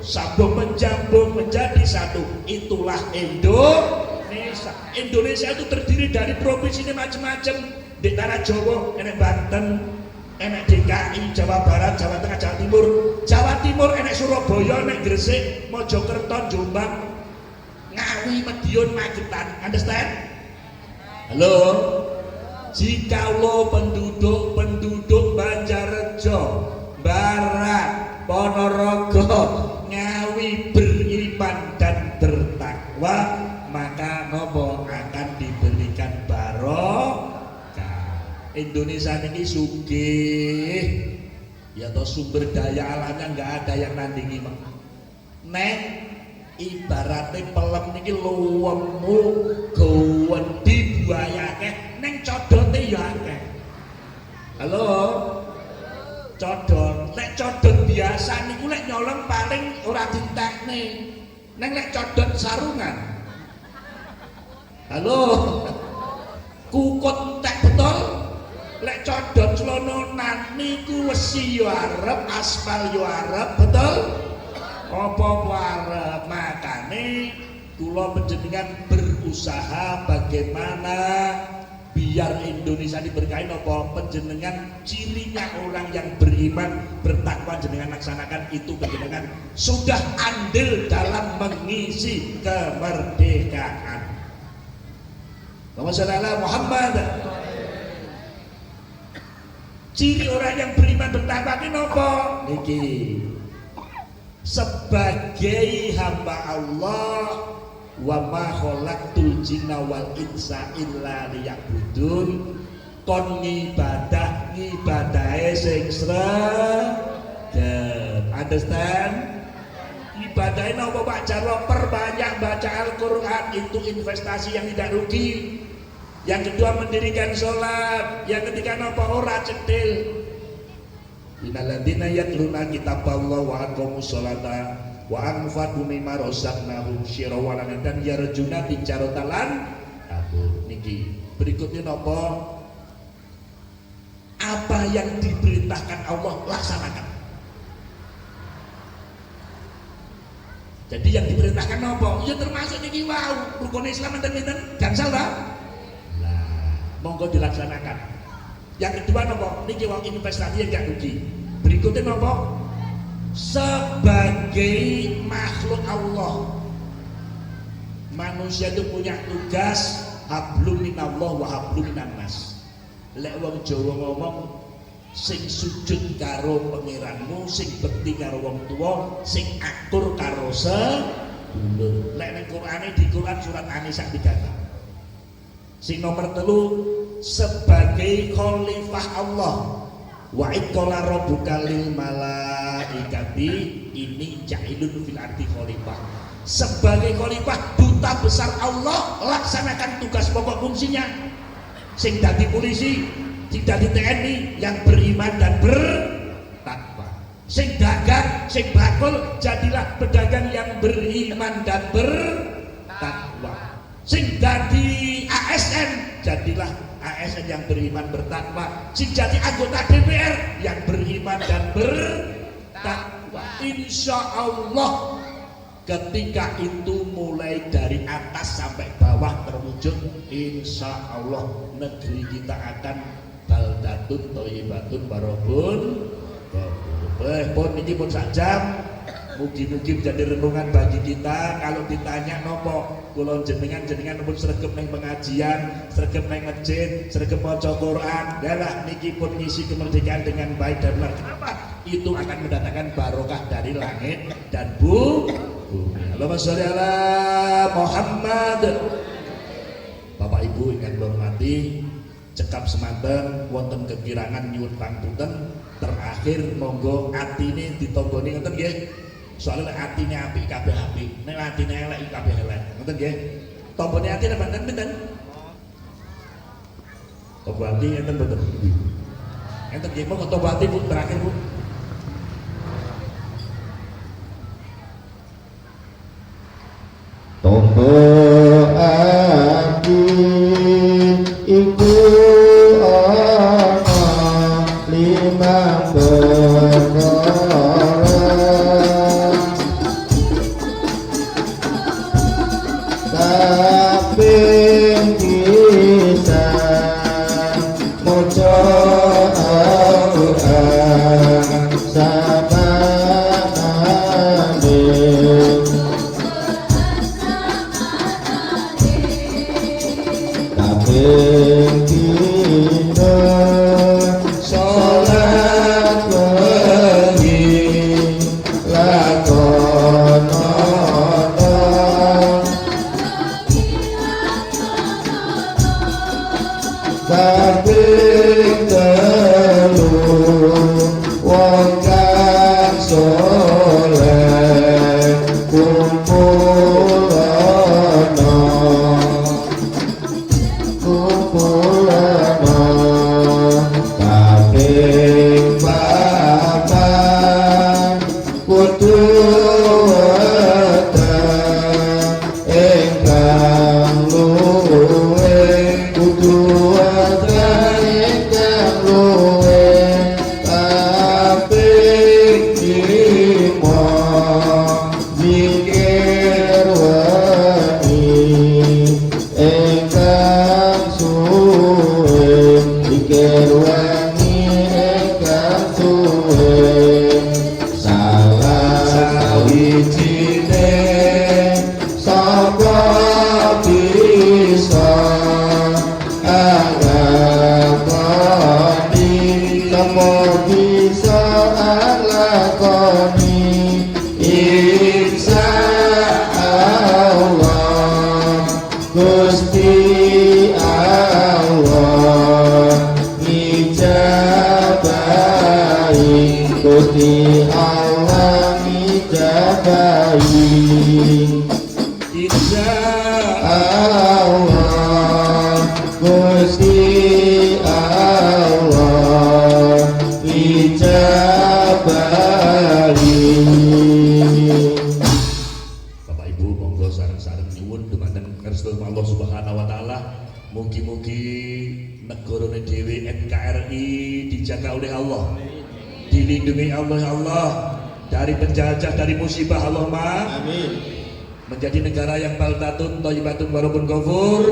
sambung menjambung menjadi satu. Itulah Indonesia. Indonesia itu terdiri dari provinsi ini macam-macam. Di tanah Jawa, enek Banten, enek DKI, Jawa Barat, Jawa Tengah, Jawa Timur. Jawa Timur enek Surabaya, enek Gresik, Mojokerto, Jombang, Ngawi, Madiun, Magetan. Understand? Halo. Jikalau penduduk Banjarjo, Barat, Ponorogo, Ngawi beriman dan bertakwa, maka nopo akan diberikan barokah. Indonesia ini sugih, ya toh sumber daya alamnya nggak ada yang nandingi Pak. Neng ibaratnya pelem niki luwemu gawedi buayake neng codote ya akeh. Halo. Codot, lek codot biasa niku lek nyolong paling ora dintekne. Neng lek codot sarungan. Halo. Kukut entek betul. Lek codot celononan niku wesi yo arep, aspal yo arep, betul? Apa arep? Makane kula panjenengan berusaha bagaimana biar Indonesia diberkahi apa panjenengan cirinya orang yang beriman bertakwa jenengan laksanakan itu panjenengan sudah andil dalam mengisi kemerdekaan. Allahumma Muhammad. Ciri orang yang beriman bertakwa ini apa? Niki sebagai hamba Allah wa ma khalaqtul jinna wal insa illa liya'budun kon ngibadahe sing sregep. Understand? Ibadahe napa Pak Jarwo? Perbanyak baca Al-Qur'an, itu investasi yang tidak rugi. Yang kedua mendirikan sholat. Yang ketiga napa? Ora cetil. Innalladzina yatluna kitaballah wa aqamus sholata wa anfaqu mimma razaqnahum syirran dan yarjuna tijaratan aku niki berikutnya napa apa yang diperintahkan Allah laksanakan. Jadi yang diperintahkan apa? Ya termasuk niki wau rukun Islam enten-enten gangsal ta? Nah, monggo dilaksanakan. Yang kedua napa? Niki wau investasi yang gak rugi. Berikutnya napa? Sebagai makhluk Allah, manusia itu punya tugas hablum minallah wa hablum minannas. Lek wong Jawa ngomong sing sujud karo pangeranmu, sing bekti karo wong tuwa, sing akur karo sedulur. Lek ning Qur'ane di Quran surat An-Nisa 3. Sing nomor 3 sebagai khalifah Allah. Wa iqala rabbuka lil malaikati ini ja'ilun fil ardi khalifah. Sebagai khalifah duta besar Allah, laksanakan tugas pokok fungsinya. Sing dadi polisi, sing dadi TNI yang beriman dan bertakwa. Sing dagang, sing bakul, jadilah pedagang yang beriman dan bertakwa. Sing dadi ASN, jadilah ASN yang beriman bertakwa. Sing jadi anggota DPR yang beriman dan bertakwa. Insya Allah ketika itu mulai dari atas sampai bawah terwujud, insya Allah negeri kita akan baldatun thayyibatun warabun pun ini pun sak jam. Mugi-mugi menjadi renungan bagi kita. Kalau ditanya nopo kula jenengan pun sregep neng pengajian, sregep neng masjid, sregep maca Quran, dalah niki pun ngisi kemerdekaan dengan baik dan benar. Kenapa? Itu akan mendatangkan barokah dari langit dan bumi. Allahumma sholli ala Muhammad. Bapak Ibu ingkang kula hormati, cekap semanten wonten kekirangan nyuwun pangapunten. Terakhir monggo atine ditonggoni ngoten nggih. Soalnya atine apik kabeh apik, nek atine elek kabeh elek. Ngoten nggih. Tombone atine mboten pinten? Tombo ati enten mboten? Enten nggih, monggo tombo ati Bu terakhir Bu. Tombo ati iku ana 5 perkara. Kabeh bisa maca Al-Qur'an sabanane. Kabeh dina salat wengi lakonono. Kabeh telu wong kang saleh kumpulana. Kabeh papan kudu weteng ingkang luwe, kudu weteng ingkang luwe. Kabeh limo zikir wengi ingkang suwe, zikir wengi ingkang suwe. Salah sawijine sapa bisa nglakoni, sapa bisa nglakoni. Insya Allah Gusti Allah ngijabahi, Gusti Allah ngijabahi. Insya Allah Gusti Allah ngijabahi. Bapak Ibu monggo sareng-sareng nyuwun dumateng kersa Allah Subhanahu wa taala, mugi-mugi negarane dhewe NKRI ya Allah, dilindungi Allah ya Allah dari penjajah, dari musibah Allahumma Amin. menjadi negara yang baldatun thayyibatun warabun ghafur,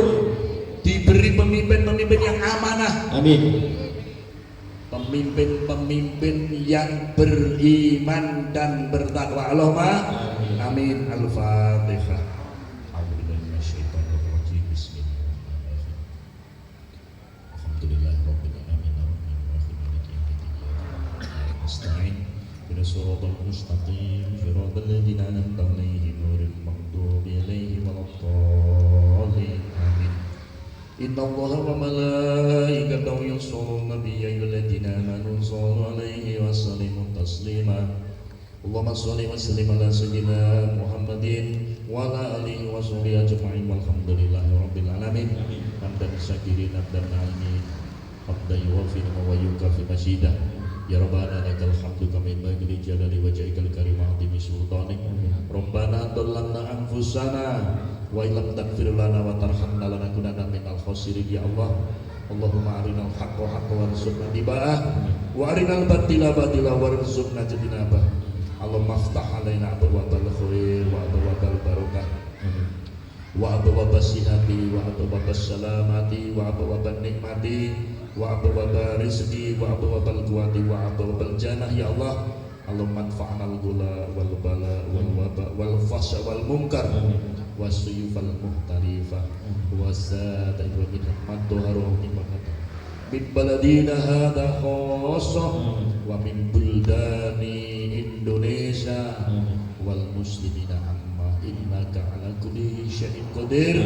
diberi pemimpin-pemimpin yang amanah, Amin. pemimpin-pemimpin yang beriman dan bertakwa Allahumma amin. Al-Fatihah. A'udzubillahi minasyaitonirrajim. Bismillahirrahmanirrahim. Alhamdulillahirabbil alamin arrahmanirrahim maliki yaumiddin. Nasta'in ihdinas siratal mustaqim siratal ladzina an'amta 'alaihim ghairil maghdubi 'alaihim waladdallin. Amin. Inna Allaha wa malaikatahu yusholluna 'alan ladzina amanu shallu 'alaihi wa sallimu taslima. Allahumma shalli wa sallim ala sayyidina Muhammadin wa ala alihi wa sahbihi ajma'in walhamdulillahi rabbil alamin. Hamdan syakirin abdan alimin hamdan yuwafi wa yukafi masyidah. Ya Rabbana lakal hamdu kama yanbaghi li jalali wajhikal karim wa 'azimi sultanik. Rabbana dhallalna anfusana wa illam taghfir lana wa tarhamna lanakunanna minal khasirin ya Allah. Allahumma arinal haqqa haqqan warzuqna tiba'ah wa arinal batila batila warzuqna ijtinabah. Allahumma aftah alaina abwaabal khair wa abwaabal barakah wa abwaabas sihhati wa abwaabas salamati wa abwaabal nikmati wa abwaabal rizqi wa abwaabal quwwati wa abwaabal jannah ya Allah. Allahumma anfa'na al-ghula wal bala wal waba wal fasha wal munkar wasuyufal muhtarifah wasada'i wa min madhharu min baladina hadha khassah wa min buldani Indonesia wal muslimina amma innaka ala kulli syai'in qadir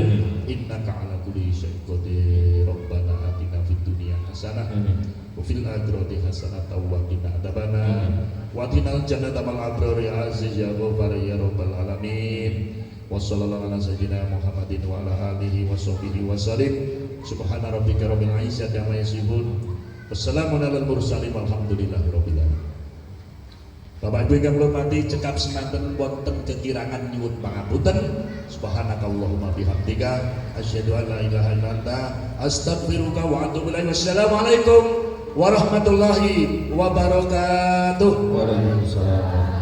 innaka ala kulli syai'in qadir. Rabbana atina fid dunya hasanah wa fil akhirati hasanah wa qina adzabannar wa atinal jannata mal abrar ya aziz ya ghafar ya rabbal alamin. Wa sallallahu ala sayyidina Muhammadin wa ala alihi wa sahbihi wa sallim. Subhana rabbika rabbil izzati amma yasifun. Wassalamun alal mursalin walhamdulillahi rabbil alamin. Bapak Ibu ingkang kula hormati, cekap semanten wonten kekirangan nyuwun pangapunten. Subhanakallahumma bihamdika asyhadu an la ilaha illa anta astaghfiruka wa atubu ilaik. Wassalamualaikum warahmatullahi wabarakatuh. Waalaikumsalam.